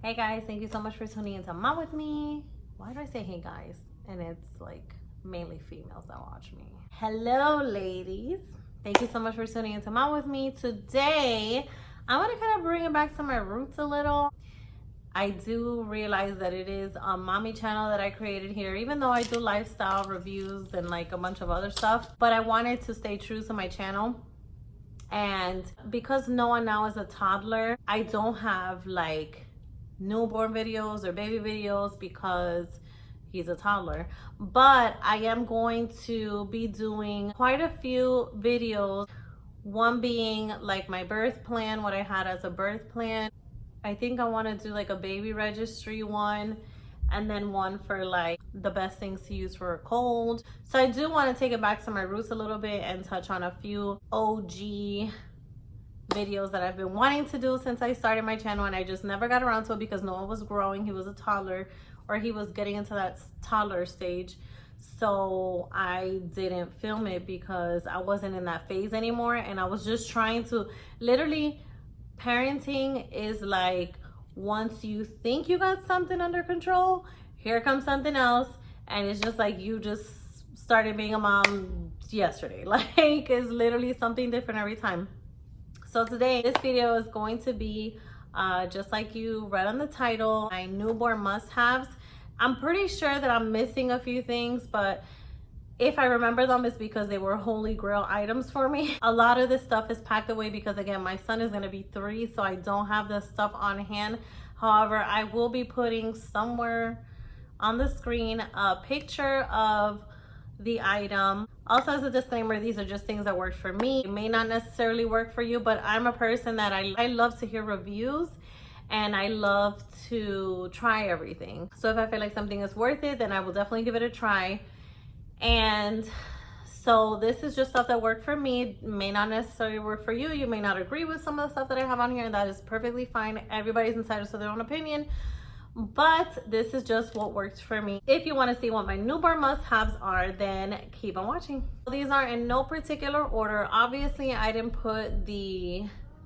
Hey guys, thank you so much for tuning into Mom With Me. Why do I say hey guys? And it's like mainly females that watch me. Hello ladies. Thank you so much for tuning into Mom With Me. Today, I want to kind of bring it back to my roots a little. I do realize that it is a mommy channel that I created here, even though I do lifestyle reviews and like a bunch of other stuff, but I wanted to stay true to my channel. And because Noah now is a toddler, I don't have like newborn videos or baby videos because he's a toddler, but I am going to be doing quite a few videos, one being like my birth plan, what I had as a birth plan. I think I want to do like a baby registry one, and then one for like the best things to use for a cold. So I do want to take it back to my roots a little bit and touch on a few OG videos that I've been wanting to do since I started my channel, and I just never got around to it because Noah was growing. He was a toddler, or he was getting into that toddler stage, so I didn't film it because I wasn't in that phase anymore. And I was just trying to literally, parenting is like, once you think you got something under control, here comes something else, and it's just like you just started being a mom yesterday. Like, it's literally something different every time. So today, this video is going to be just like you read on the title, my newborn must-haves. I'm pretty sure that I'm missing a few things, but if I remember them, it's because they were holy grail items for me. A lot of this stuff is packed away because, again, my son is going to be 3, so I don't have the stuff on hand. However, I will be putting somewhere on the screen a picture of the item. Also, as a disclaimer, these are just things that worked for me. It may not necessarily work for you, but I'm a person that I love to hear reviews, and I love to try everything. So if I feel like something is worth it, then I will definitely give it a try. And so this is just stuff that worked for me. It may not necessarily work for you. You may not agree with some of the stuff that I have on here, and that is perfectly fine. Everybody's entitled to their own opinion, but this is just what works for me. If you want to see what my newborn must-haves are, then keep on watching. These are in no particular order. Obviously, I didn't put the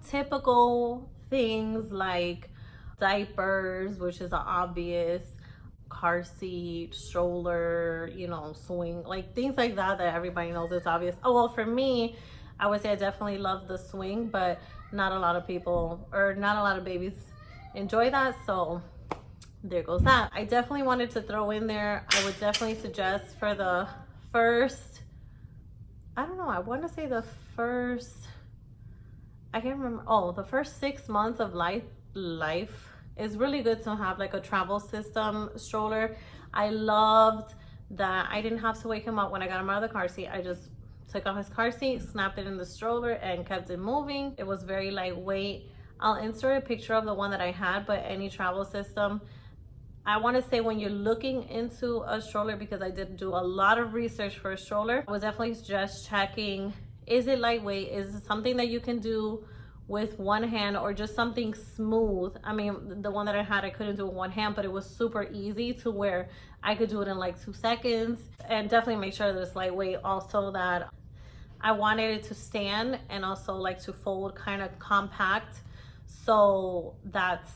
typical things like diapers, which is an obvious, car seat, stroller, you know, swing, like things like that everybody knows it's obvious. Oh, well, for me, I would say I definitely love the swing, but not a lot of people, or not a lot of babies enjoy that, so there goes that. I definitely wanted to throw in there, I would definitely suggest for the first, I don't know, I want to say the first, I can't remember, oh, the first 6 months of life, it's really good to have like a travel system stroller. I loved that I didn't have to wake him up when I got him out of the car seat. I just took out his car seat, snapped it in the stroller, and kept it moving. It was very lightweight. I'll insert a picture of the one that I had, but any travel system, I want to say when you're looking into a stroller, because I did do a lot of research for a stroller, I would definitely suggest checking, is it lightweight? Is it something that you can do with one hand, or just something smooth? I mean, the one that I had, I couldn't do it with one hand, but it was super easy to where I could do it in like 2 seconds. And definitely make sure that it's lightweight. Also, that I wanted it to stand and also like to fold kind of compact. So that's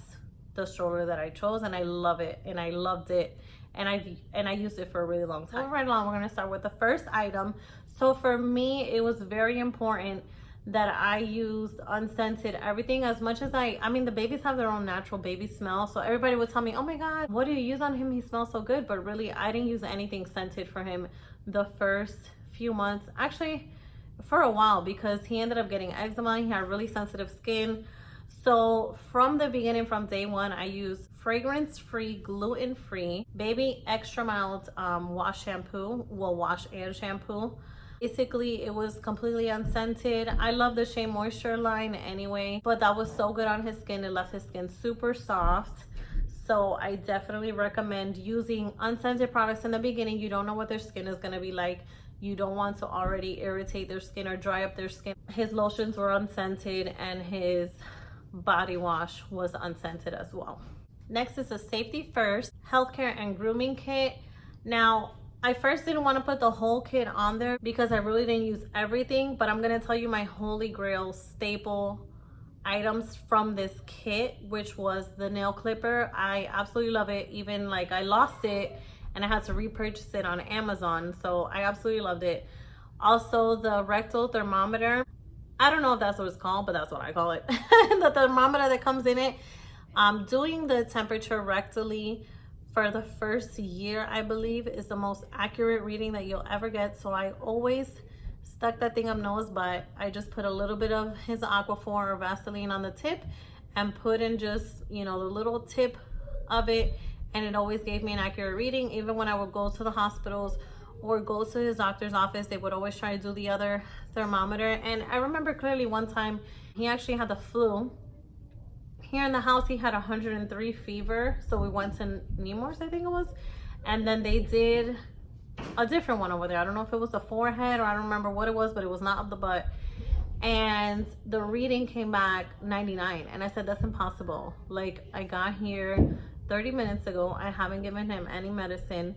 the stroller that I chose, and I love it, and I loved it, and I used it for a really long time. Moving right along, we're gonna start with the first item. So for me, it was very important that I used unscented everything. As much as I mean, the babies have their own natural baby smell, so everybody would tell me, oh my god, what do you use on him, he smells so good, but really I didn't use anything scented for him the first few months, actually for a while, because he ended up getting eczema. He had really sensitive skin. So from the beginning, from day one, I used fragrance-free, gluten-free, baby extra mild wash shampoo, well, wash and shampoo. Basically, it was completely unscented. I love the Shea Moisture line anyway, but that was so good on his skin. It left his skin super soft. So I definitely recommend using unscented products in the beginning. You don't know what their skin is gonna be like. You don't want to already irritate their skin or dry up their skin. His lotions were unscented, and his body wash was unscented as well. Next is a Safety First Healthcare and Grooming Kit. Now, I first didn't want to put the whole kit on there because I really didn't use everything, but I'm going to tell you my holy grail staple items from this kit, which was the nail clipper. I absolutely love it. Even like I lost it and I had to repurchase it on Amazon, so I absolutely loved it. Also the rectal thermometer. I don't know if that's what it's called, but that's what I call it. The thermometer that comes in it. Doing the temperature rectally for the first year, I believe, is the most accurate reading that you'll ever get. So I always stuck that thing up nose, but I just put a little bit of his Aquaphor or Vaseline on the tip and put in just, you know, the little tip of it, and it always gave me an accurate reading. Even when I would go to the hospitals or go to his doctor's office, they would always try to do the other thermometer. And I remember clearly one time he actually had the flu. Here in the house, he had 103 fever. So we went to Nemours, I think it was. And then they did a different one over there. I don't know if it was the forehead or I don't remember what it was, but it was not up the butt. And the reading came back 99. And I said, that's impossible. Like, I got here 30 minutes ago. I haven't given him any medicine.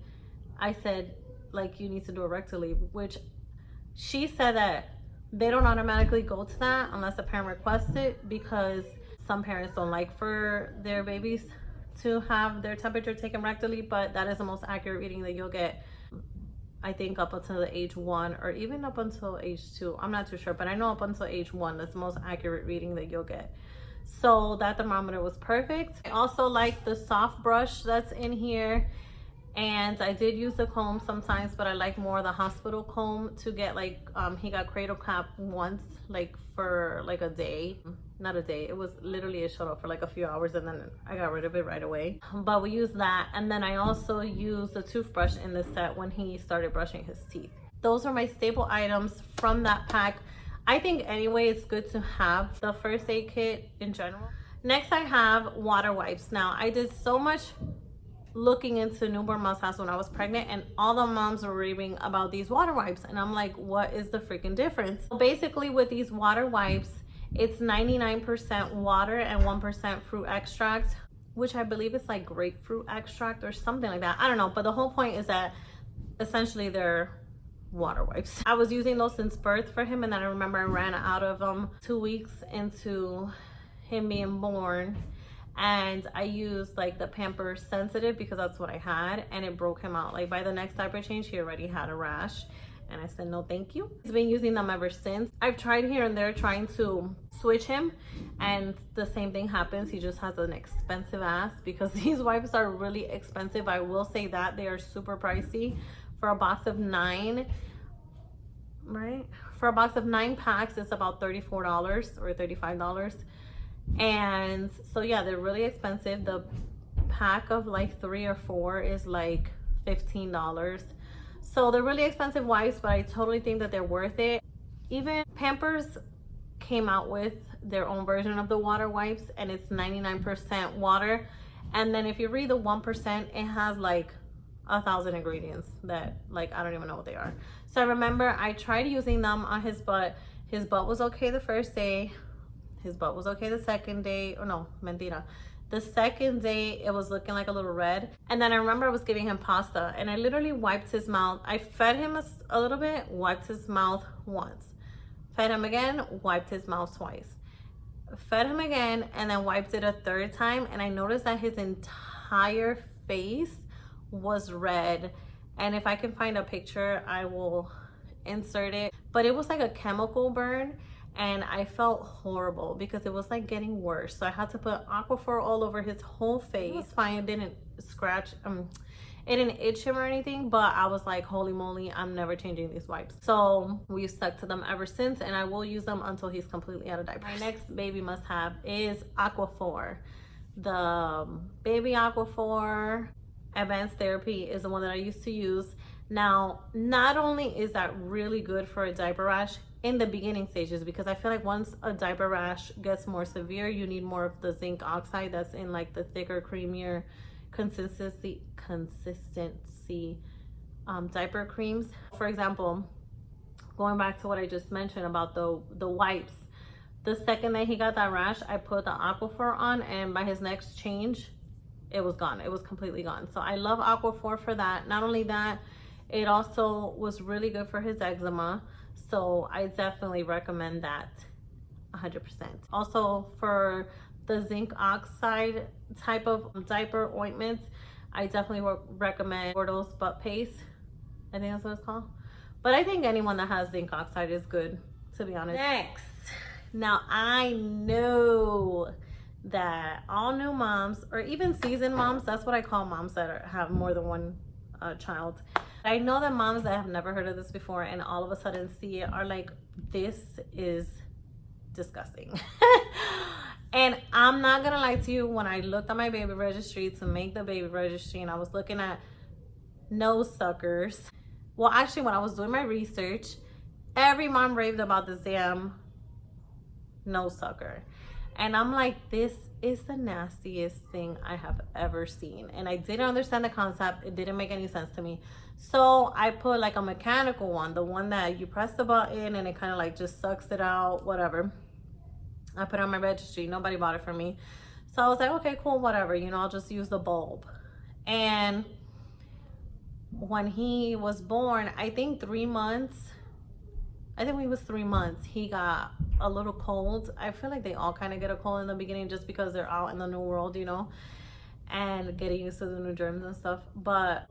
I said, like, you need to do it rectally, which she said that they don't automatically go to that unless a parent requests it, because some parents don't like for their babies to have their temperature taken rectally. But that is the most accurate reading that you'll get, I think, up until the age 1 or even up until age 2. I'm not too sure, but I know up until age 1, that's the most accurate reading that you'll get. So that thermometer was perfect. I also like the soft brush that's in here. And I did use the comb sometimes, but I like more the hospital comb to get, like, he got cradle cap once, like for like a day. Not a day, it was literally a shut off for like a few hours, and then I got rid of it right away. But we used that. And then I also used the toothbrush in this set when he started brushing his teeth. Those are my staple items from that pack. I think anyway, it's good to have the first aid kit in general. Next, I have water wipes. Now, I did so much looking into newborn must haves when I was pregnant, and all the moms were raving about these water wipes, and I'm like, what is the freaking difference? So basically with these water wipes, it's 99% water and 1% fruit extract, which I believe is like grapefruit extract or something like that. I don't know, but the whole point is that essentially they're water wipes. I was using those since birth for him, and then I remember I ran out of them 2 weeks into him being born. And I used like the Pampers Sensitive because that's what I had, and it broke him out. Like by the next diaper change, he already had a rash, and I said no thank you. He's been using them ever since. I've tried here and there trying to switch him, and the same thing happens. He just has an expensive ass, because these wipes are really expensive. I will say that they are super pricey. For a box of 9, right? For a box of 9 packs, it's about $34 or $35. And so yeah, they're really expensive. The pack of like 3 or 4 is like $15. So they're really expensive wipes, but I totally think that they're worth it. Even Pampers came out with their own version of the water wipes, and it's 99% water. And then if you read the 1%, it has like 1,000 ingredients that, like, I don't even know what they are. So I remember I tried using them on his butt. His butt was okay the first day. His butt was okay the second day. Oh no, mentira. The second day, it was looking like a little red. And then I remember I was giving him pasta, and I literally wiped his mouth. I fed him a little bit, wiped his mouth once. Fed him again, wiped his mouth twice. Fed him again, and then wiped it a third time. And I noticed that his entire face was red. And if I can find a picture, I will insert it. But it was like a chemical burn. And I felt horrible because it was like getting worse. So I had to put Aquaphor all over his whole face. It was fine, it didn't scratch, it didn't itch him or anything, but I was like, holy moly, I'm never changing these wipes. So we've stuck to them ever since, and I will use them until he's completely out of diapers. My next baby must have is Aquaphor. The baby Aquaphor Advanced Therapy is the one that I used to use. Now, not only is that really good for a diaper rash in the beginning stages, because I feel like once a diaper rash gets more severe, you need more of the zinc oxide that's in like the thicker, creamier consistency diaper creams. For example, going back to what I just mentioned about the wipes, the second that he got that rash, I put the Aquaphor on, and by his next change, it was gone. It was completely gone. So I love Aquaphor for that. Not only that, it also was really good for his eczema. So I definitely recommend that 100%. Also, for the zinc oxide type of diaper ointments, I definitely recommend Boudreaux's butt paste. I think that's what it's called. But I think anyone that has zinc oxide is good, to be honest. Next, now I know that all new moms, or even seasoned moms, that's what I call moms that have more than one child. I know that moms that have never heard of this before and all of a sudden see it are like, this is disgusting. And I'm not gonna lie to you, when I looked at my baby registry to make the baby registry and I was looking at nose suckers, well, actually when I was doing my research, every mom raved about this damn nose sucker. And I'm like, this is the nastiest thing I have ever seen. And I didn't understand the concept. It didn't make any sense to me. So I put like a mechanical one, the one that you press the button and it kind of like just sucks it out, whatever. I put it on my registry. Nobody bought it for me. So I was like, okay, cool, whatever. You know, I'll just use the bulb. And when he was born, I think 3 months, I think he was 3 months, he got a little cold. I feel like they all kind of get a cold in the beginning just because they're out in the new world, you know, and getting used to the new germs and stuff. But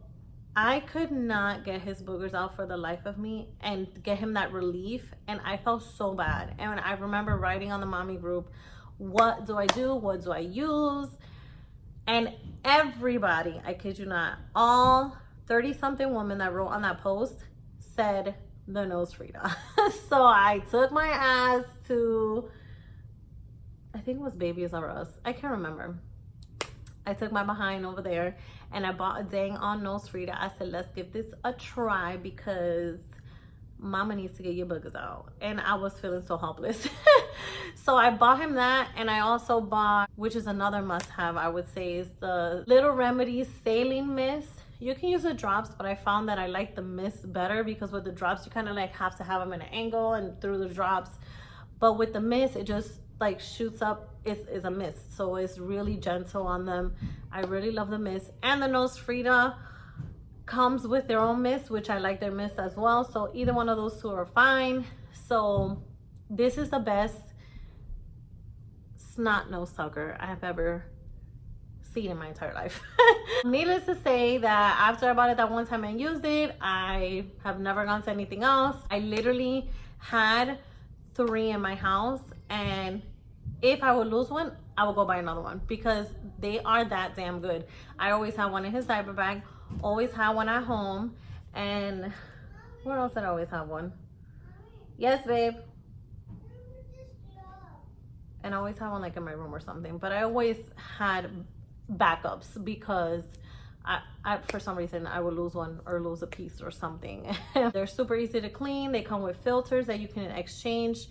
I could not get his boogers out for the life of me and get him that relief. And I felt so bad. And I remember writing on the mommy group, what do I do? What do I use? And everybody, I kid you not, all 30-something women that wrote on that post said the NoseFrida. So I took my ass to, I think it was Babies R Us. I can't remember. I took my behind over there and I bought a dang on NoseFrida. I said, let's give this a try because mama needs to get your boogers out. And I was feeling so helpless. So I bought him that, and I also bought, which is another must-have, I would say, is the little Remedies Saline Mist. You can use the drops, but I found that I like the mist better because with the drops, you kind of like have to have them in an angle and through the drops. But with the mist, it just like shoots up. It's a mist, so it's really gentle on them. I really love the mist. And the NoseFrida comes with their own mist, which I like their mist as well. So either one of those two are fine. So this is the best snot nose sucker I have ever seen in my entire life. Needless to say that after I bought it that one time and used it, I have never gone to anything else. I literally had 3 in my house, and if I would lose one, I would go buy another one because they are that damn good. I always have one in his diaper bag, always have one at home, and where else did I always have one? Yes, babe. And I always have one like in my room or something, but I always had backups because I for some reason I would lose one or lose a piece or something. They're super easy to clean. They come with filters that you can exchange,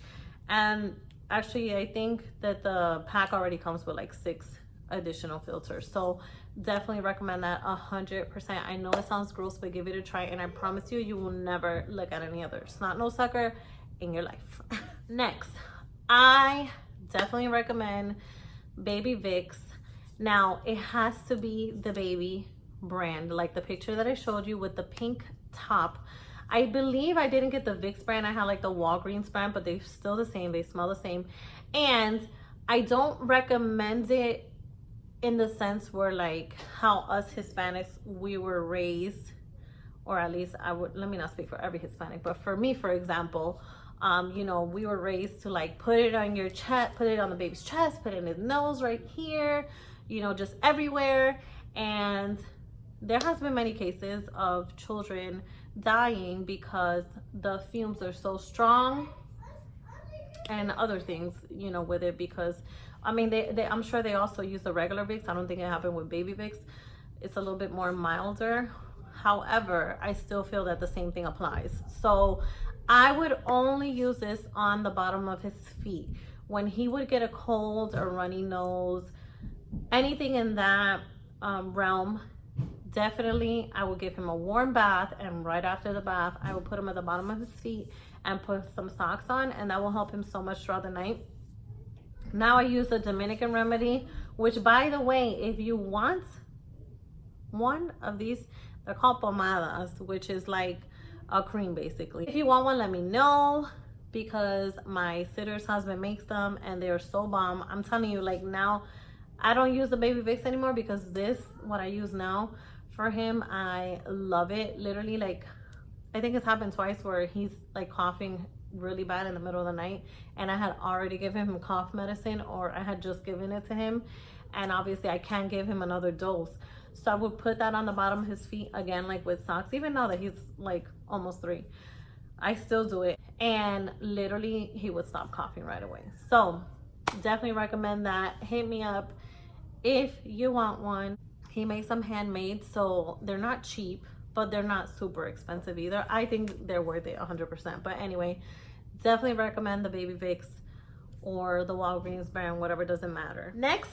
and actually I think that the pack already comes with like 6 additional filters, so definitely recommend that 100%. I know it sounds gross, but give it a try, and I promise you, you will never look at any other snot nose sucker in your life. Next, I definitely recommend Baby Vicks. Now it has to be the baby brand, like the picture that I showed you with the pink top. I believe I didn't get the Vicks brand. I had like the Walgreens brand, but they're still the same. They smell the same. And I don't recommend it in the sense where like how us Hispanics, we were raised, or at least I would, let me not speak for every Hispanic, but for me, for example, you know, we were raised to like put it on your chest, put it on the baby's chest, put it in his nose right here, you know, just everywhere. And there has been many cases of children dying because the fumes are so strong, and other things, you know, with it, because I mean, I'm sure they also use the regular Vicks. I don't think it happened with Baby Vicks. It's a little bit more milder. However, I still feel that the same thing applies. So I would only use this on the bottom of his feet. When he would get a cold or runny nose, anything in that realm, definitely I would give him a warm bath, and right after the bath, I will put him at the bottom of his feet and put some socks on, and that will help him so much throughout the night. Now I use the Dominican remedy, which, by the way, if you want one of these, they're called pomadas, which is like a cream basically. If you want one, let me know, because my sitter's husband makes them and they're so bomb. I'm telling you, like, now I don't use the baby Vicks anymore because this, what I use now for him, I love it. Literally, like, I think it's happened twice where he's like coughing really bad in the middle of the night and I had already given him cough medicine, or I had just given it to him, and obviously I can't give him another dose. So I would put that on the bottom of his feet again, like with socks, even now that he's like almost 3. I still do it, and literally he would stop coughing right away. So definitely recommend that. Hit me up if you want one. He makes them handmade, so they're not cheap, but they're not super expensive either. I think they're worth it 100%. But anyway, definitely recommend the Baby Vicks or the Walgreens brand, whatever, doesn't matter. Next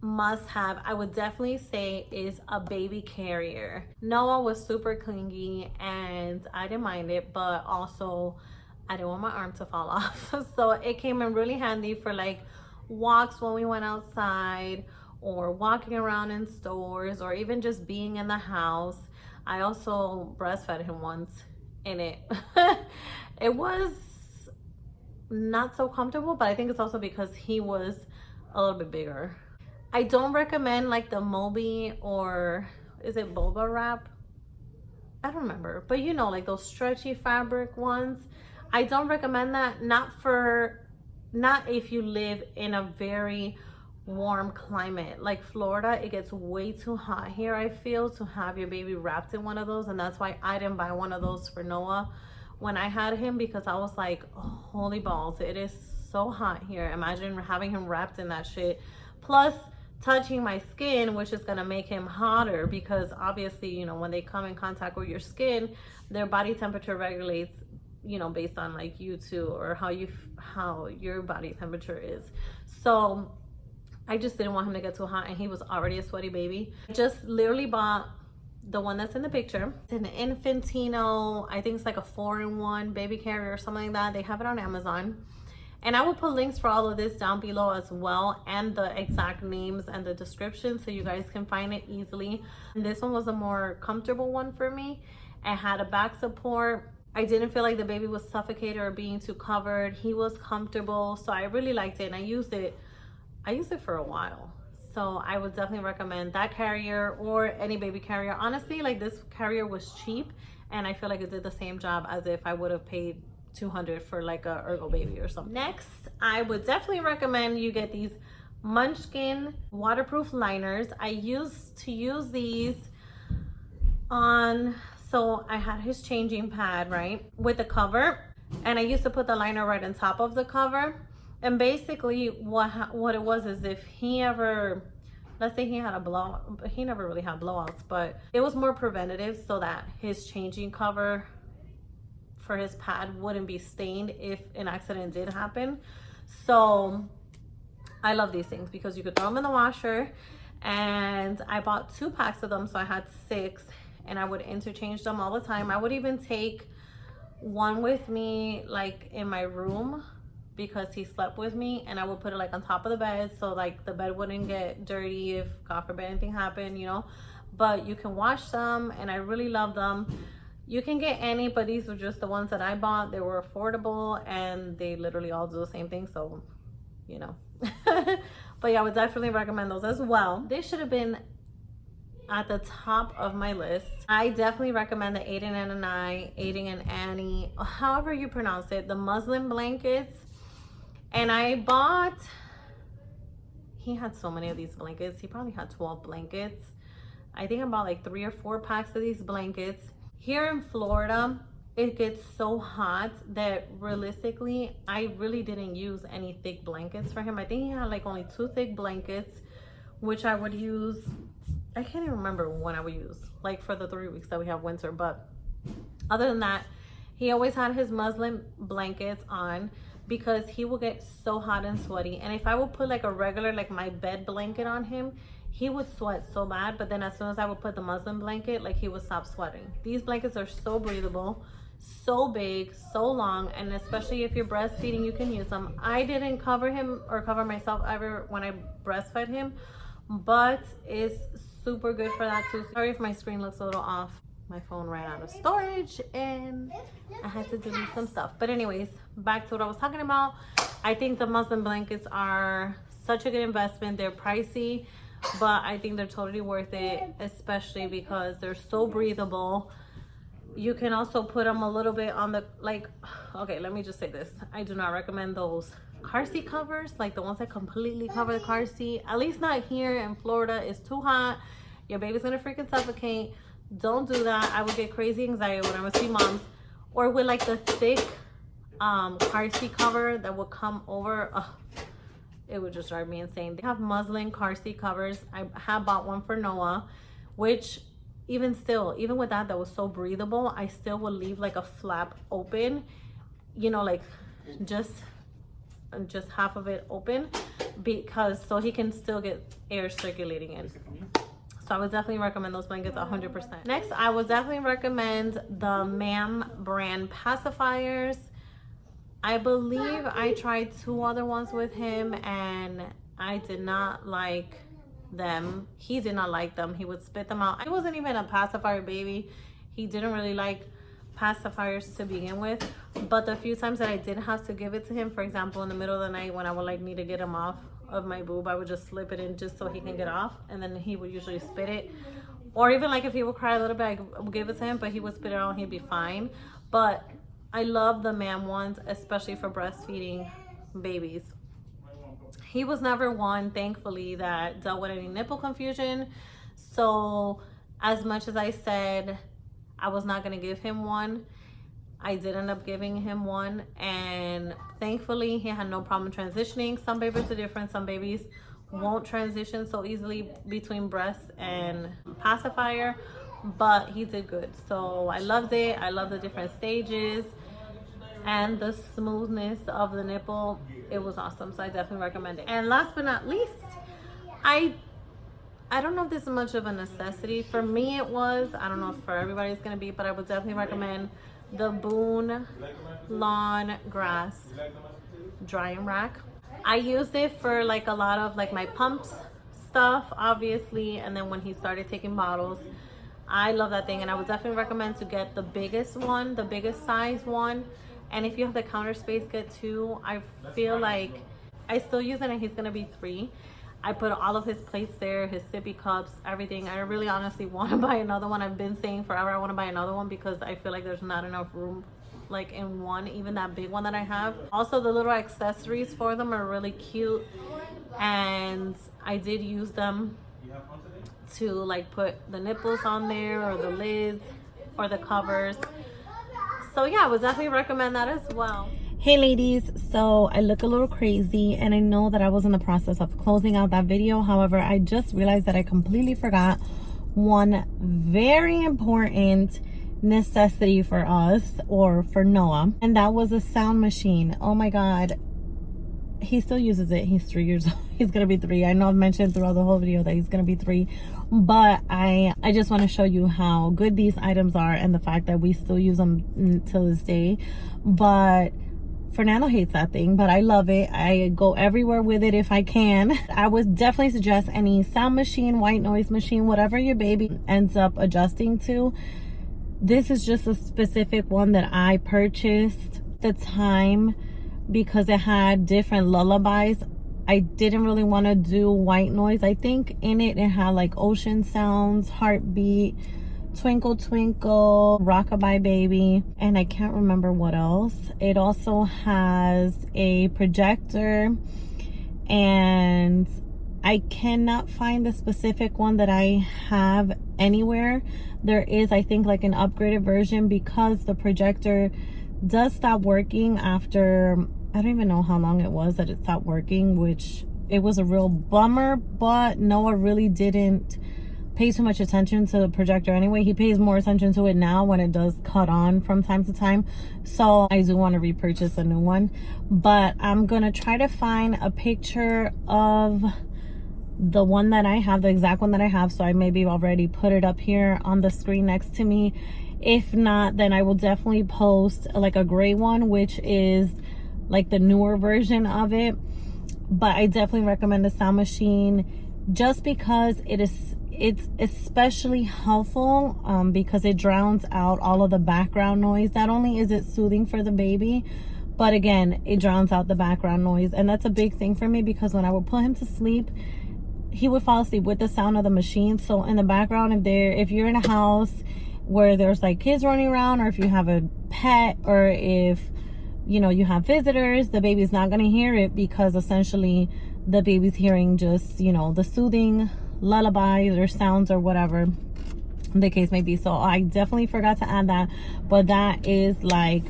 must have, I would definitely say, is a baby carrier. Noah was super clingy and I didn't mind it, but also I didn't want my arm to fall off. So it came in really handy for like walks when we went outside, or walking around in stores, or even just being in the house. I also breastfed him once in it. It was not so comfortable, but I think it's also because he was a little bit bigger. I don't recommend like the Moby, or is it Boba Wrap? I don't remember, but you know, like those stretchy fabric ones. I don't recommend that, not if you live in a very warm climate like Florida. It gets way too hot here, I feel, to have your baby wrapped in one of those, and that's why I didn't buy one of those for Noah when I had him, because I was like, oh, holy balls, it is so hot here. Imagine having him wrapped in that shit, plus touching my skin, which is gonna make him hotter, because obviously, you know, when they come in contact with your skin, their body temperature regulates, you know, based on like you too, or how your body temperature is. So I just didn't want him to get too hot, and he was already a sweaty baby. I just literally bought the one that's in the picture. It's an Infantino, I think it's like a 4-in-1 baby carrier or something like that. They have it on Amazon. And I will put links for all of this down below as well, and the exact names and the description, so you guys can find it easily. And this one was a more comfortable one for me. It had a back support. I didn't feel like the baby was suffocated or being too covered. He was comfortable, so I really liked it, and I used it for a while. So I would definitely recommend that carrier, or any baby carrier. Honestly, like, this carrier was cheap, and I feel like it did the same job as if I would have paid $200 for like a Ergo Baby or something. Next, I would definitely recommend you get these Munchkin waterproof liners. I used to use these on, so I had his changing pad, right, with the cover, and I used to put the liner right on top of the cover. And basically what it was is, if he ever, let's say he had a blowout, he never really had blowouts, but it was more preventative, so that his changing cover for his pad wouldn't be stained if an accident did happen. So I love these things because you could throw them in the washer, and I bought 2 packs of them, so I had 6, and I would interchange them all the time. I would even take one with me like in my room, because he slept with me, and I would put it like on top of the bed, so like the bed wouldn't get dirty if God forbid anything happened, you know. But you can wash them, and I really love them. You can get any, but these were just the ones that I bought. They were affordable, and they literally all do the same thing, so you know. But yeah, I would definitely recommend those as well. They should have been at the top of my list. I definitely recommend the Aiden and Annie, however you pronounce it, the muslin blankets. And I bought, he had so many of these blankets. He probably had 12 blankets. I think I bought like 3 or 4 packs of these blankets. Here in Florida, it gets so hot that realistically, I really didn't use any thick blankets for him. I think he had like only 2 thick blankets, which I would use, I can't even remember when I would use, like for the 3 weeks that we have winter. But other than that, he always had his muslin blankets on, because he will get so hot and sweaty. And if I would put like a regular, like my bed blanket on him, he would sweat so bad. But then as soon as I would put the muslin blanket, like, he would stop sweating. These blankets are so breathable, so big, so long, and especially if you're breastfeeding, you can use them. I didn't cover him or cover myself ever when I breastfed him, but it's super good for that too. Sorry if my screen looks a little off. my phone ran out of storage and I had to delete some stuff. But anyways, back to what I was talking about. I think the muslin blankets are such a good investment. They're pricey, but I think they're totally worth it, especially because they're so breathable. You can also put them a little bit on the, like, okay, let me just say this. I do not recommend those car seat covers, like the ones that completely cover the car seat. At least not here in Florida. It's too hot. Your baby's gonna freaking suffocate. Don't do that. I would get crazy anxiety when I would see moms. Or with like the thick car seat cover that would come over. It would just drive me insane. They have muslin car seat covers. I have bought one for Noah, which even still, even with that was so breathable, I still would leave like a flap open, you know, like just half of it open, because so he can still get air circulating in. So I would definitely recommend those blankets 100%. Next, I would definitely recommend the Mam brand pacifiers. I believe I tried 2 other ones with him and I did not like them. He did not like them. He would spit them out. I wasn't even a pacifier baby. He didn't really like pacifiers to begin with, but the few times that I did have to give it to him, for example in the middle of the night when I would like need to get him off of my boob, I would just slip it in just so he can get off, and then he would usually spit it. Or even like if he would cry a little bit, I would give it to him, but he would spit it out and he'd be fine. But I love the Mam ones, especially for breastfeeding babies. He was never one, thankfully, that dealt with any nipple confusion. So as much as I said I was not going to give him one, I did end up giving him one, and thankfully he had no problem transitioning. Some babies are different. Some babies won't transition so easily between breast and pacifier, but he did good. So I loved it. I love the different stages and the smoothness of the nipple. It was awesome. So I definitely recommend it. And last but not least, I don't know if this is much of a necessity. For me it was. I don't know if for everybody it's going to be, but I would definitely recommend the Boon Lawn Grass drying rack. I used it for like a lot of like my pumps stuff, obviously, and then when he started taking bottles. I love that thing, and I would definitely recommend to get the biggest one, the biggest size one. And if you have the counter space, get 2. I feel like I still use it, and he's gonna be 3. I put all of his plates there, his sippy cups, everything. I really honestly want to buy another one. I've been saying forever I want to buy another one because I feel like there's not enough room like in one, even that big one that I have. Also, the little accessories for them are really cute, and I did use them to like put the nipples on there, or the lids, or the covers. So yeah, I would definitely recommend that as well. Hey ladies, so I look a little crazy, and I know that I was in the process of closing out that video. However, I just realized that I completely forgot one very important necessity for us, or for Noah, and that was a sound machine. Oh my god, he still uses it. He's 3 years old. He's gonna be 3. I know I've mentioned throughout the whole video that he's gonna be 3, but I just want to show you how good these items are and the fact that we still use them till this day. But Fernando hates that thing, but I love it. I go everywhere with it if I can. I would definitely suggest any sound machine, white noise machine, whatever your baby ends up adjusting to. This is just a specific one that I purchased at the time because it had different lullabies. I didn't really want to do white noise. I think in it had like ocean sounds, heartbeat, twinkle twinkle, rockabye baby, and I can't remember what else. It also has a projector, and I cannot find the specific one that I have anywhere. There is, I think, like an upgraded version, because the projector does stop working after, I don't even know how long it was that it stopped working, which it was a real bummer. But Noah really didn't pay too much attention to the projector anyway. He pays more attention to it now when it does cut on from time to time. So I do want to repurchase a new one, but I'm gonna try to find a picture of the one that I have, the exact one that I have, so I maybe already put it up here on the screen next to me. If not, then I will definitely post like a gray one, which is like the newer version of it. But I definitely recommend the sound machine. just because it's especially helpful because it drowns out all of the background noise. Not only is it soothing for the baby, but again, it drowns out the background noise. And that's a big thing for me, because when I would put him to sleep, he would fall asleep with the sound of the machine. So in the background, if you're in a house where there's like kids running around, or if you have a pet, or if you have visitors, the baby's not going to hear it, because essentially the baby's hearing just the soothing lullabies or sounds or whatever the case may be. So I definitely forgot to add that, but that is like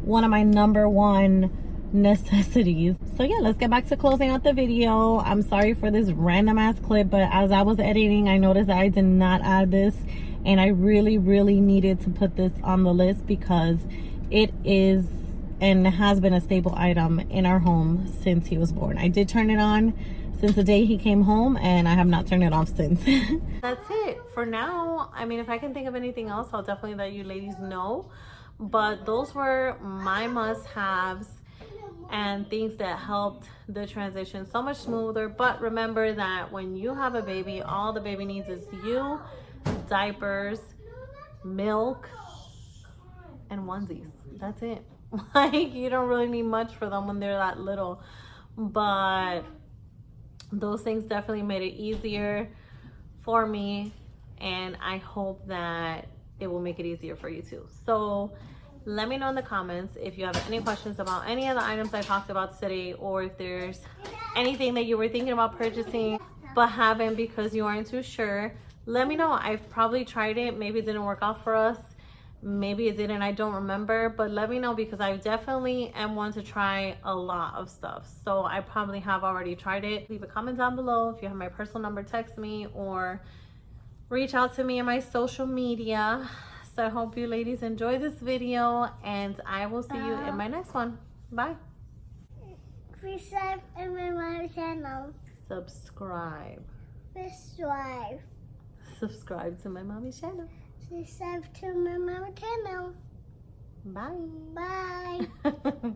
one of my number one necessities. So yeah, let's get back to closing out the video. I'm sorry for this random ass clip, but as I was editing, I noticed that I did not add this, and I really needed to put this on the list, because it is and has been a staple item in our home since he was born. I did turn it on since the day he came home, and I have not turned it off since. That's it for now. I mean, if I can think of anything else, I'll definitely let you ladies know, but those were my must-haves and things that helped the transition so much smoother. But remember that when you have a baby, all the baby needs is you, diapers, milk, and onesies. That's it. Like, you don't really need much for them when they're that little, but those things definitely made it easier for me, and I hope that it will make it easier for you too. So let me know in the comments if you have any questions about any of the items I talked about today, or if there's anything that you were thinking about purchasing but haven't because you aren't too sure. Let me know. I've probably tried it, maybe it didn't work out for us, maybe it didn't, I don't remember, but let me know, because I definitely am one to try a lot of stuff. So I probably have already tried it. Leave a comment down below. If you have my personal number, text me or reach out to me on my social media. So I hope you ladies enjoy this video, and I will see you in my next one. Bye. Subscribe to my channel. Subscribe. Subscribe to my mommy's channel. Subscribe to my mama channel. Bye. Bye.